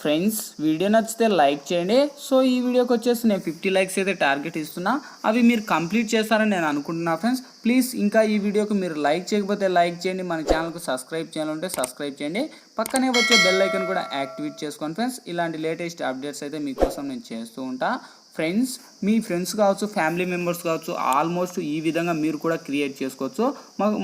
Friends video నచ్చితే like చేయండి. So ఈ వీడియోకి వచ్చేసి నేను 50 లైక్స్ అయితే టార్గెట్ ఇస్తున్నా. అవి మీరు కంప్లీట్ చేస్తారని నేను అనుకుంటున్నా ఫ్రెండ్స్. ప్లీజ్ ఇంకా ఈ వీడియోకి మీరు లైక్ చేయకపోతే లైక్ చేయండి. మన ఛానల్కు సబ్స్క్రైబ్ చేయాలంటే సబ్స్క్రైబ్ చేయండి. పక్కనే వచ్చే బెల్ ఐకాన్ కూడా యాక్టివేట్ చేసుకోండి ఫ్రెండ్స్. ఇలాంటి లేటెస్ట్ అప్డేట్స్ అయితే మీకోసం నేను చేస్తూ ఉంటా. ఫ్రెండ్స్ మీ ఫ్రెండ్స్ కావచ్చు, ఫ్యామిలీ మెంబర్స్ కావచ్చు, ఆల్మోస్ట్ ఈ విధంగా మీరు కూడా క్రియేట్ చేసుకోవచ్చు.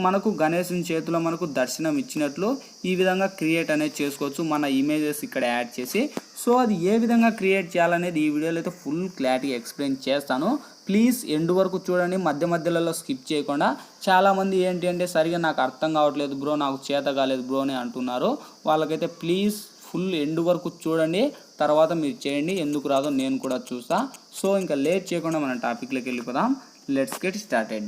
మనకు గణేశుని చేతిలో మనకు దర్శనం ఇచ్చినట్లు ఈ విధంగా క్రియేట్ అనేది చేసుకోవచ్చు. మన ఇమేజెస్ ఇక్కడ యాడ్ చేసి సో అది ఏ విధంగా క్రియేట్ చేయాలనేది ఈ వీడియోలో అయితే ఫుల్ క్లారిటీ ఎక్స్ప్లెయిన్ చేస్తాను. ప్లీజ్ ఎండ్ వరకు చూడండి, మధ్యలో స్కిప్ చేయకుండా. చాలామంది ఏంటి అంటే సరిగా నాకు అర్థం కావట్లేదు బ్రో, నాకు చేత కాలేదు బ్రో అని అంటున్నారు. వాళ్ళకైతే ప్లీజ్ ఫుల్ ఎండ్ వరకు చూడండి, తర్వాత మీరు చేయండి. ఎందుకు రాదో నేను కూడా చూస్తా. సో ఇంకా లేట్ చేయకుండా మన టాపిక్లోకి వెళ్ళిపోదాం. Let's get started.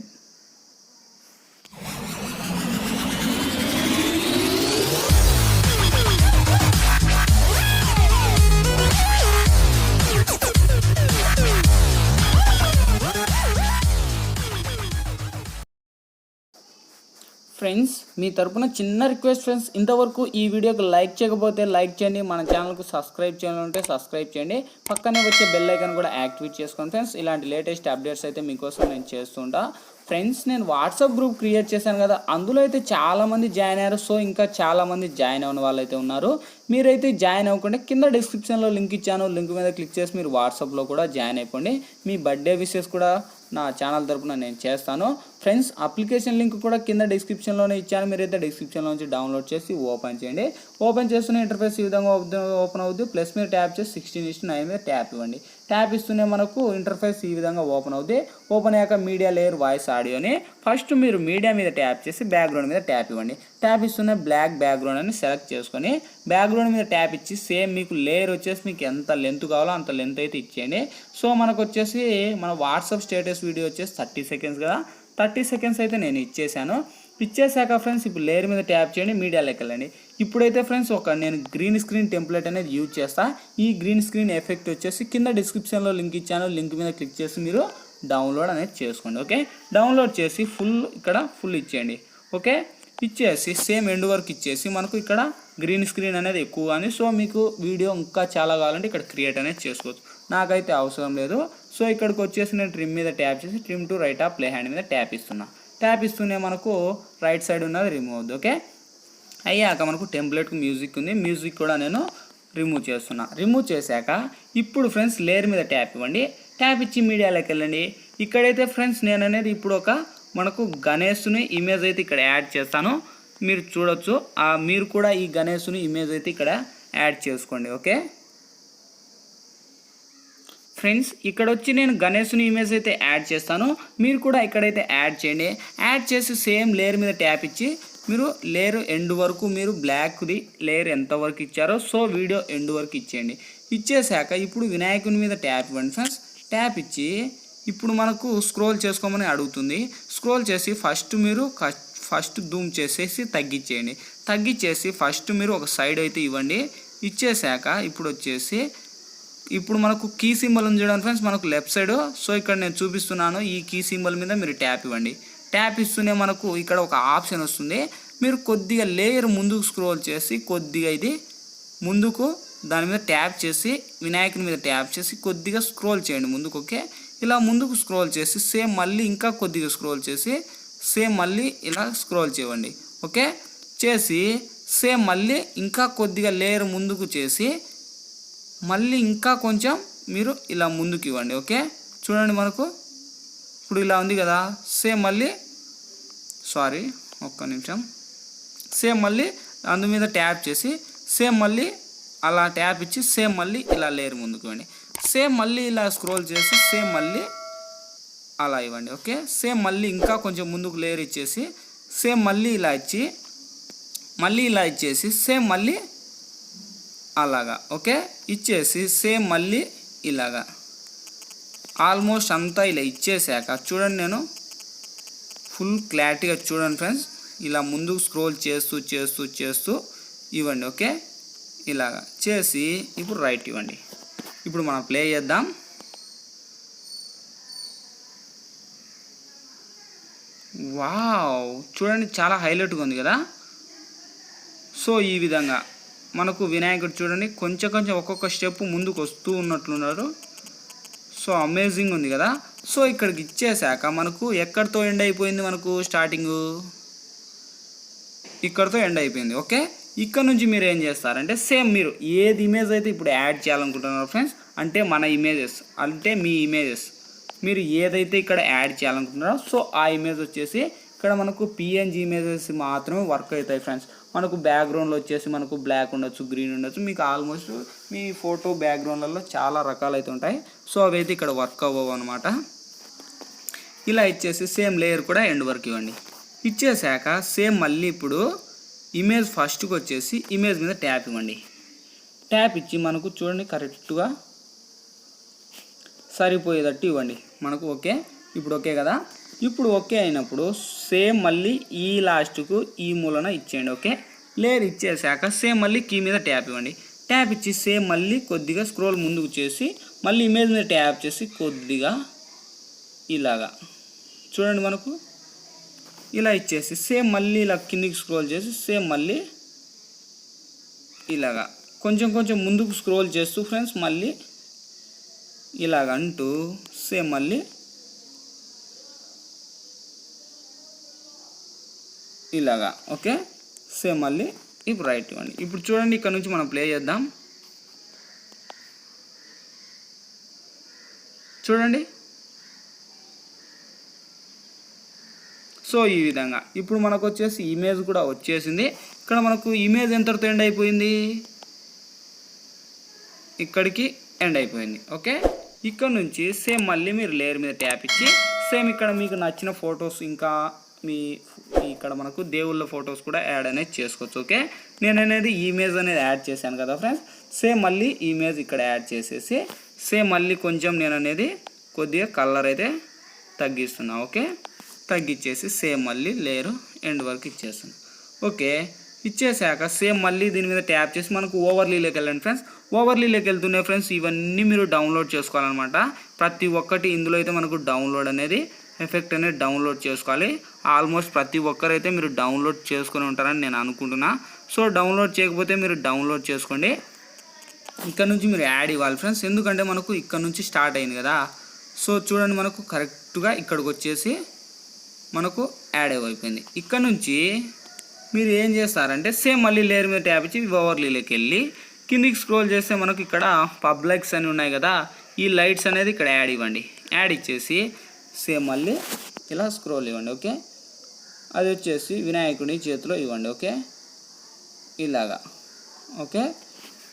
ఫ్రెండ్స్ మీ తరపున చిన్న రిక్వెస్ట్ ఫ్రెండ్స్, ఇంతవరకు ఈ వీడియోకి లైక్ చేయకపోతే లైక్ చేయండి, మన ఛానల్కు సబ్స్క్రైబ్ చేయాలంటే సబ్స్క్రైబ్ చేయండి, పక్కనే వచ్చే బెల్ ఐకాన్ కూడా యాక్టివేట్ చేసుకోండి ఫ్రెండ్స్. ఇలాంటి లేటెస్ట్ అప్డేట్స్ అయితే మీకోసం నేను చేస్తుంటా. ఫ్రెండ్స్ నేను వాట్సాప్ గ్రూప్ క్రియేట్ చేశాను కదా, అందులో అయితే చాలామంది జాయిన్ అయ్యారు. సో ఇంకా చాలామంది జాయిన్ అయిన వాళ్ళు అయితే ఉన్నారు. మీరైతే జాయిన్ అవ్వకుండా కింద డిస్క్రిప్షన్లో లింక్ ఇచ్చాను, లింక్ మీద క్లిక్ చేసి మీరు వాట్సాప్లో కూడా జాయిన్ అయిపోండి. మీ బర్త్డే విషెస్ కూడా నా ఛానల్ తరపున నేను చేస్తాను ఫ్రెండ్స్. అప్లికేషన్ లింక్ కూడా కింద డిస్క్రిప్షన్లోనే ఇచ్చాను. మీరైతే డిస్క్రిప్షన్లో నుంచి డౌన్లోడ్ చేసి ఓపెన్ చేయండి. ఓపెన్ చేస్తున్న ఇంటర్ఫేస్ ఈ విధంగా ఓపెన్ అవుద్ది. ప్లస్ మీరు ట్యాప్ చేసి 16:9 మీద ట్యాప్ ఇవ్వండి. ట్యాప్ ఇస్తూనే మనకు ఇంటర్ఫేస్ ఈ విధంగా ఓపెన్ అవుద్ది. ఓపెన్ అయ్యాక మీడియా లేయర్ వాయిస్ ఆడియోని ఫస్ట్ మీరు మీడియా మీద ట్యాప్ చేసి బ్యాక్గ్రౌండ్ మీద ట్యాప్ ఇవ్వండి. ట్యాప్ ఇస్తూనే బ్లాక్ బ్యాక్గ్రౌండ్ అని సెలెక్ట్ చేసుకొని బ్యాక్గ్రౌండ్ మీద ట్యాప్ ఇచ్చి సేమ్ మీకు లేయర్ వచ్చేసి మీకు ఎంత లెంత్ కావాలో అంత లెంత్ అయితే ఇచ్చేయండి. సో మనకు వచ్చేసి మన వాట్సాప్ స్టేటస్ వీడియో వచ్చేసి 30 సెకండ్స్ కదా, 30 సెకండ్స్ అయితే నేను ఇచ్చేసాను. ఇచ్చేసాక ఫ్రెండ్స్ ఇప్పుడు లేయర్ మీద ట్యాప్ చేయండి, మీడియాలోకి వెళ్ళండి. ఇప్పుడైతే ఫ్రెండ్స్ నేను గ్రీన్ స్క్రీన్ టెంప్లెట్ అనేది యూజ్ చేస్తా. ఈ గ్రీన్ స్క్రీన్ ఎఫెక్ట్ వచ్చేసి కింద డిస్క్రిప్షన్లో లింక్ ఇచ్చాను, లింక్ మీద క్లిక్ చేసి మీరు డౌన్లోడ్ అనేది చేసుకోండి. ఓకే, డౌన్లోడ్ చేసి ఇక్కడ ఫుల్ ఇచ్చేయండి. ఓకే, ఇచ్చేసి సేమ్ ఎండ్ వరకు ఇచ్చేసి మనకు ఇక్కడ గ్రీన్ స్క్రీన్ అనేది ఎక్కువ కానీ, సో మీకు వీడియో ఇంకా చాలా కావాలంటే ఇక్కడ క్రియేట్ అనేది చేసుకోవచ్చు. నాకైతే అవసరం లేదు. సో ఇక్కడికి వచ్చేసి నేను ట్రిమ్ మీద ట్యాప్ చేసి trim to right of play hand మీద ట్యాప్ ఇస్తున్నా. ట్యాప్ ఇస్తూనే మనకు రైట్ సైడ్ ఉన్నది రిమూవ్ అవుద్ది. ఓకే, అయ్యాక మనకు టెంప్లెట్కి మ్యూజిక్ ఉంది, మ్యూజిక్ కూడా నేను రిమూవ్ చేస్తున్నా. రిమూవ్ చేశాక ఇప్పుడు ఫ్రెండ్స్ లేయర్ మీద ట్యాప్ ఇవ్వండి. ట్యాప్ ఇచ్చి మీడియాలోకి వెళ్ళండి. ఇక్కడైతే ఫ్రెండ్స్ నేను అనేది ఇప్పుడు మనకు గణేశుని ఇమేజ్ అయితే ఇక్కడ యాడ్ చేస్తాను. మీరు చూడొచ్చు, మీరు కూడా ఈ గణేశుని ఇమేజ్ అయితే ఇక్కడ యాడ్ చేసుకోండి. ఓకే ఫ్రెండ్స్, ఇక్కడ వచ్చి నేను గణేశుని ఇమేజ్ అయితే యాడ్ చేస్తాను. మీరు కూడా ఇక్కడైతే యాడ్ చేయండి. యాడ్ చేసి సేమ్ లేయర్ మీద ట్యాప్ ఇచ్చి మీరు లేయర్ ఎండ్ వరకు మీరు బ్లాక్ది లేయర్ ఎంతవరకు ఇచ్చారో సో వీడియో ఎండ్ వరకు ఇచ్చేయండి. ఇచ్చేసాక ఇప్పుడు వినాయకుని మీద ట్యాప్ ఇవ్వండి ఫ్రెండ్స్. ట్యాప్ ఇచ్చి ఇప్పుడు మనకు స్క్రోల్ చేసుకోమని అడుగుతుంది. స్క్రోల్ చేసి ఫస్ట్ జూమ్ చేసేసి తగ్గించేయండి. తగ్గించేసి ఫస్ట్ మీరు ఒక సైడ్ అయితే ఇవ్వండి. ఇచ్చేసాక ఇప్పుడు మనకు కీ సింబల్ ఉంది చూడండి ఫ్రెండ్స్, మనకు లెఫ్ట్ సైడ్. సో ఇక్కడ నేను చూపిస్తున్నాను, ఈ కీ సింబల్ మీద మీరు ట్యాప్ ఇవ్వండి. ట్యాప్ ఇస్తూనే మనకు ఇక్కడ ఒక ఆప్షన్ వస్తుంది. మీరు కొద్దిగా లేయర్ ముందుకు స్క్రోల్ చేసి కొద్దిగా ఇది ముందుకు దాని మీద ట్యాప్ చేసి వినాయకుని మీద ట్యాప్ చేసి కొద్దిగా స్క్రోల్ చేయండి ముందుకు. ఓకే, ఇలా ముందుకు స్క్రోల్ చేసి సేమ్ మళ్ళీ ఇంకా కొద్దిగా స్క్రోల్ చేసి సేమ్ మళ్ళీ ఇలా స్క్రోల్ చేయండి. ఓకే, చేసి సేమ్ మళ్ళీ ఇంకా కొద్దిగా లేయర్ ముందుకు చేసి మళ్ళీ ఇంకా కొంచెం మీరు ఇలా ముందుకు ఇవ్వండి. ఓకే, చూడండి మనకు ఇప్పుడు ఇలా ఉంది కదా. సేమ్ మళ్ళీ ఒక్క నిమిషం. సేమ్ మళ్ళీ అందు మీద ట్యాప్ చేసి సేమ్ మళ్ళీ అలా ట్యాప్ ఇచ్చి సేమ్ మళ్ళీ ఇలా లేయర్ ముందుకు ఇవ్వండి. సేమ్ మళ్ళీ ఇలా స్క్రోల్ చేసి సేమ్ మళ్ళీ అలా ఇవ్వండి. ఓకే, సేమ్ మళ్ళీ ఇంకా కొంచెం ముందుకు లేయర్ ఇచ్చేసి సేమ్ మళ్ళీ ఇలా ఇచ్చేసి సేమ్ మళ్ళీ అలాగా. ఓకే, ఇచ్చేసి సేమ్ మళ్ళీ ఇలాగా ఆల్మోస్ట్ అంతా ఇలా ఇచ్చేసాక చూడండి, నేను ఫుల్ క్లారిటీగా చూడండి ఫ్రెండ్స్. ఇలా ముందుకు స్క్రోల్ చేస్తూ ఇవ్వండి. ఓకే, ఇలాగా చేసి ఇప్పుడు రైట్ ఇవ్వండి. ఇప్పుడు మనం ప్లే చేద్దాం. వావ్, చూడండి చాలా హైలైట్గా ఉంది కదా. సో ఈ విధంగా మనకు వినాయకుడు చూడండి కొంచెం కొంచెం ఒక్కొక్క స్టెప్ ముందుకు వస్తూ ఉన్నట్లున్నారు. సో అమేజింగ్ ఉంది కదా. సో ఇక్కడికి ఇచ్చేసాక మనకు ఎక్కడితో ఎండ్ అయిపోయింది, మనకు స్టార్టింగు ఇక్కడితో ఎండ్ అయిపోయింది. ఓకే, ఇక్కడ నుంచి మీరు ఏం చేస్తారంటే సేమ్ మీరు ఏది ఇమేజ్ అయితే ఇప్పుడు యాడ్ చేయాలనుకుంటున్నారు ఫ్రెండ్స్, అంటే మన ఇమేజెస్ అంటే మీ ఇమేజెస్ మీరు ఏదైతే ఇక్కడ యాడ్ చేయాలనుకుంటున్నారో సో ఆ ఇమేజ్ వచ్చేసి ఇక్కడ మనకు పిఎన్జీ ఇమేజెస్ మాత్రమే వర్క్ అవుతాయి ఫ్రెండ్స్. మనకు బ్యాక్గ్రౌండ్లో వచ్చేసి మనకు బ్లాక్ ఉండొచ్చు, గ్రీన్ ఉండొచ్చు, మీకు ఆల్మోస్ట్ మీ ఫోటో బ్యాక్గ్రౌండ్లలో చాలా రకాలు అయితే ఉంటాయి. సో అవైతే ఇక్కడ వర్క్ అవ్వవు అనమాట. ఇలా ఇచ్చేసి సేమ్ లేయర్ కూడా ఎండ్ వరకు ఇవ్వండి. ఇచ్చేసాక సేమ్ మళ్ళీ ఇప్పుడు ఇమేజ్ ఫస్ట్కి వచ్చేసి ఇమేజ్ మీద ట్యాప్ ఇవ్వండి. ట్యాప్ ఇచ్చి మనకు చూడండి కరెక్ట్గా సరిపోయేటట్టు ఇవ్వండి మనకు. ఓకే, ఇప్పుడు ఓకే కదా. ఇప్పుడు ఓకే అయినప్పుడు సేమ్ మళ్ళీ ఈ లాస్ట్కు ఈ మూలన ఇచ్చేయండి. ఓకే, లేయర్ ఇచ్చేసాక సేమ్ మళ్ళీ కీ మీద ట్యాప్ ఇవ్వండి. ట్యాప్ ఇచ్చి సేమ్ మళ్ళీ కొద్దిగా స్క్రోల్ ముందుకు చేసి మళ్ళీ ఇమేజ్ మీద ట్యాప్ చేసి కొద్దిగా ఇలాగా చూడండి మనకు ఇలా ఇచ్చేసి సేమ్ మళ్ళీ ఇలా కిందికి స్క్రోల్ చేసి సేమ్ మళ్ళీ ఇలాగా కొంచెం కొంచెం ముందుకు స్క్రోల్ చేస్తూ ఫ్రెండ్స్ మళ్ళీ ఇలాగ అంటూ సేమ్ మళ్ళీ ఇలాగా. ఓకే, సేమ్ మళ్ళీ ఇప్పుడు రైట్ ఇవ్వండి. ఇప్పుడు చూడండి ఇక్కడ నుంచి మనం ప్లే చేద్దాం. చూడండి సో ఈ విధంగా ఇప్పుడు మనకు వచ్చేసి ఇమేజ్ కూడా వచ్చేసింది. ఇక్కడ మనకు ఇమేజ్ ఎంతటితో ఎండ్ అయిపోయింది, ఇక్కడికి ఎండ్ అయిపోయింది. ఓకే, ఇక్కడ నుంచి సేమ్ మళ్ళీ మీరు లేయర్ మీద ట్యాప్ ఇచ్చి సేమ్ ఇక్కడ మీకు నచ్చిన ఫొటోస్ ఇంకా మీ ఇక్కడ మనకు దేవుళ్ళ ఫొటోస్ కూడా యాడ్ అనేది చేసుకోవచ్చు. ఓకే, నేను అనేది ఇమేజ్ అనేది యాడ్ చేశాను కదా ఫ్రెండ్స్. సేమ్ మళ్ళీ ఇమేజ్ ఇక్కడ యాడ్ చేసేసి సేమ్ మళ్ళీ కొంచెం నేను అనేది కొద్దిగా కలర్ అయితే తగ్గిస్తున్నా. ఓకే, తగ్గించేసి సేమ్ మళ్ళీ లేయర్ ఎండ్ వరకు ఇచ్చేస్తాను. ఓకే, ఇచ్చేసాక సేమ్ మళ్ళీ దీని మీద ట్యాప్ చేసి మనకు ఓవర్లీలోకి వెళ్ళండి ఫ్రెండ్స్. ఓవర్లీలోకి వెళ్తున్నాయి ఫ్రెండ్స్, ఇవన్నీ మీరు డౌన్లోడ్ చేసుకోవాలన్నమాట. ప్రతి ఒక్కటి ఇందులో అయితే మనకు డౌన్లోడ్ అనేది ఎఫెక్ట్ అనేది డౌన్లోడ్ చేసుకోవాలి. ఆల్మోస్ట్ ప్రతి ఒక్కరైతే మీరు డౌన్లోడ్ చేసుకొని ఉంటారని నేను అనుకుంటున్నా. సో డౌన్లోడ్ చేయకపోతే మీరు డౌన్లోడ్ చేసుకోండి. ఇక్కడ నుంచి మీరు యాడ్ ఇవ్వాలి ఫ్రెండ్స్, ఎందుకంటే మనకు ఇక్కడ నుంచి స్టార్ట్ అయింది కదా. సో చూడండి మనకు కరెక్ట్గా ఇక్కడికి వచ్చేసి మనకు యాడ్ అయిపోయింది. ఇక్కడ నుంచి మీరు ఏం చేస్తారంటే సేమ్ మళ్ళీ లేయర్ మీద ట్యాప్ ఇచ్చి ఓవర్లీలోకి వెళ్ళి కిందికి స్క్రోల్ చేస్తే మనకు ఇక్కడ పబ్లిక్స్ అని ఉన్నాయి కదా, ఈ లైట్స్ అనేది ఇక్కడ యాడ్ ఇవ్వండి. యాడ్ ఇచ్చేసి సేమ్ మళ్ళీ ఇలా స్క్రోల్ ఇవ్వండి. ఓకే, అది వచ్చేసి వినాయకుడి చేతిలో ఇవ్వండి. ఓకే, ఇలాగా. ఓకే,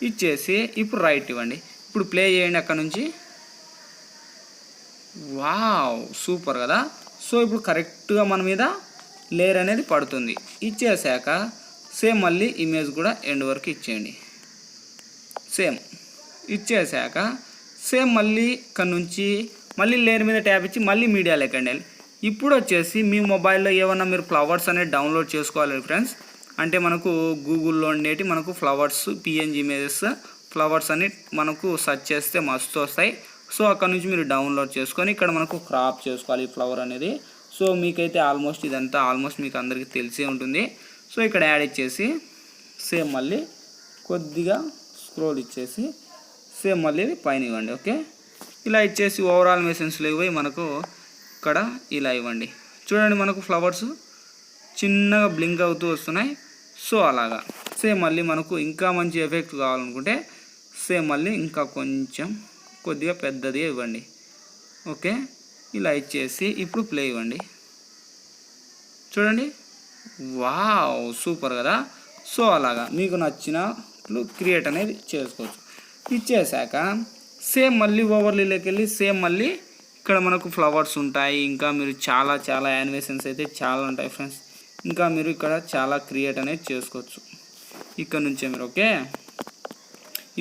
ఇచ్చేసి ఇప్పుడు రైట్ ఇవ్వండి. ఇప్పుడు ప్లే చేయండి అక్కడ నుంచి. వావ్, సూపర్ కదా. సో ఇప్పుడు కరెక్ట్గా మన మీద లేయర్ అనేది పడుతుంది. ఇచ్చేసాక సేమ్ మళ్ళీ ఇమేజ్ కూడా ఎండ్ వరకు ఇచ్చేయండి. సేమ్ ఇచ్చేసాక సేమ్ మళ్ళీ ఇక్కడ నుంచి మళ్ళీ లేయర్ మీద ట్యాప్ ఇచ్చి మళ్ళీ మీడియాలోకి వెళ్ళండి. ఇప్పుడు వచ్చేసి మీ మొబైల్లో ఏమన్నా మీరు ఫ్లవర్స్ అనేది డౌన్లోడ్ చేసుకోవాలి ఫ్రెండ్స్. అంటే మనకు గూగుల్లో ఉండేటి మనకు ఫ్లవర్స్ పిఎన్జీ ఇమేజెస్ ఫ్లవర్స్ అని మనకు సెర్చ్ చేస్తే మస్తు వస్తాయి. సో అక్కడ నుంచి మీరు డౌన్లోడ్ చేసుకొని ఇక్కడ మనకు క్రాప్ చేసుకోవాలి ఈ ఫ్లవర్ అనేది. సో మీకైతే ఆల్మోస్ట్ ఇదంతా ఆల్మోస్ట్ మీకు అందరికీ తెలిసే ఉంటుంది. సో ఇక్కడ యాడ్ ఇచ్చేసి సేమ్ మళ్ళీ కొద్దిగా స్క్రోల్ ఇచ్చేసి సేమ్ మళ్ళీ పైన ఇవ్వండి. ఓకే, ఇలా ఇచ్చేసి ఓవరాల్ మెషిన్స్లో ఇవ్వి మనకు ఇక్కడ ఇలా ఇవ్వండి. చూడండి మనకు ఫ్లవర్స్ చిన్నగా బ్లింక్ అవుతూ వస్తున్నాయి. సో అలాగా సేమ్ మళ్ళీ మనకు ఇంకా మంచి ఎఫెక్ట్ కావాలనుకుంటే సేమ్ మళ్ళీ ఇంకా కొంచెం కొద్దిగా పెద్దది ఇవ్వండి. ఓకే, ఇలా ఇచ్చేసి ఇప్పుడు ప్లే ఇవ్వండి. చూడండి, వావ్, సూపర్ కదా. సో అలాగా మీకు నచ్చినట్లు క్రియేట్ అనేది చేసుకోవచ్చు. ఇచ్చేసాక సేమ్ మళ్ళీ ఓవర్లీలోకి వెళ్ళి సేమ్ మళ్ళీ ఇక్కడ మనకు ఫ్లవర్స్ ఉంటాయి. ఇంకా మీరు చాలా చాలా యానిమేషన్స్ అయితే చాలా ఉంటాయి ఫ్రెండ్స్. ఇంకా మీరు ఇక్కడ చాలా క్రియేట్ అనేది చేసుకోవచ్చు ఇక్కడ నుంచే మీరు. ఓకే,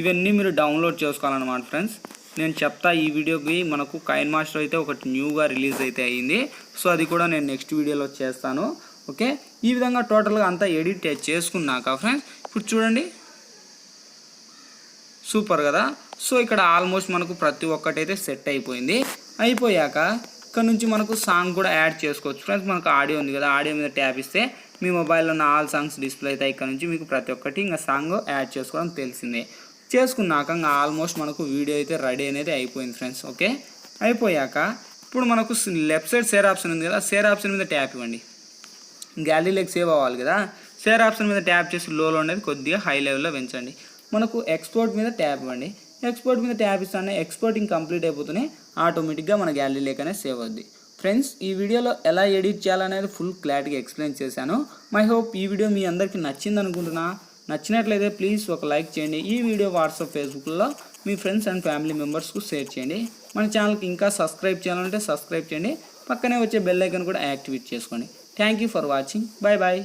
ఇవన్నీ మీరు డౌన్లోడ్ చేసుకోవాలన్నమాట ఫ్రెండ్స్. నేను చెప్తా ఈ వీడియోకి మనకు కైన్ మాస్టర్ అయితే ఒకటి న్యూగా రిలీజ్ అయితే అయ్యింది. సో అది కూడా నేను నెక్స్ట్ వీడియోలో చేస్తాను. ఓకే, ఈ విధంగా టోటల్గా అంతా ఎడిట్ చేసుకున్నాక ఫ్రెండ్స్ ఇప్పుడు చూడండి సూపర్ కదా. సో ఇక్కడ ఆల్మోస్ట్ మనకు ప్రతి ఒక్కటి అయితే సెట్ అయిపోయింది. అయిపోయాక ఇక్కడ నుంచి మనకు సాంగ్ కూడా యాడ్ చేసుకోవచ్చు ఫ్రెండ్స్. మనకు ఆడియో ఉంది కదా, ఆడియో మీద ట్యాప్ ఇస్తే మీ మొబైల్లో ఉన్న ఆల్ సాంగ్స్ డిస్ప్లే అయితే ఇక్కడ నుంచి మీకు ప్రతి ఒక్కటి ఇంకా సాంగ్ యాడ్ చేసుకోవడం తెలిసిందే. చేసుకున్నాక ఇంకా ఆల్మోస్ట్ మనకు వీడియో అయితే రెడీ అనేది అయిపోయింది ఫ్రెండ్స్. ఓకే, అయిపోయాక ఇప్పుడు మనకు లెఫ్ట్ సైడ్ షేర్ ఆప్షన్ ఉంది కదా, షేర్ ఆప్షన్ మీద ట్యాప్ ఇవ్వండి. గ్యాలరీలోకి సేవ్ అవ్వాలి కదా, షేర్ ఆప్షన్ మీద ట్యాప్ చేసి లోలో అనేది కొద్దిగా హై లెవెల్లో పెంచండి. మనకు ఎక్స్పోర్ట్ మీద ట్యాప్ ఇవ్వండి. ఎక్స్పోర్ట్ మీద ట్యాప్ ఇస్తానే ఎక్స్పోర్టింగ్ కంప్లీట్ అయిపోతూనే ఆటోమేటిక్గా మన గ్యాలరీలోకి అనేది సేవ్ అవుద్ది. ఫ్రెండ్స్, ఈ వీడియోలో ఎలా ఎడిట్ చేయాలనేది ఫుల్ క్లారిటీగా ఎక్స్ప్లెయిన్ చేశాను. మై హోప్ ఈ వీడియో మీ అందరికీ నచ్చింది అనుకుంటున్నా. నచ్చినట్లయితే ప్లీజ్ ఒక లైక్ చేయండి. ఈ వీడియో వాట్సాప్, ఫేస్బుక్లో మీ ఫ్రెండ్స్ అండ్ ఫ్యామిలీ మెంబర్స్కు షేర్ చేయండి. మన ఛానల్కి ఇంకా సబ్స్క్రైబ్ చేయాలంటే సబ్స్క్రైబ్ చేయండి. పక్కనే వచ్చే బెల్ ఐకాన్ కూడా యాక్టివేట్ చేసుకోండి. Thank you for watching. Bye bye.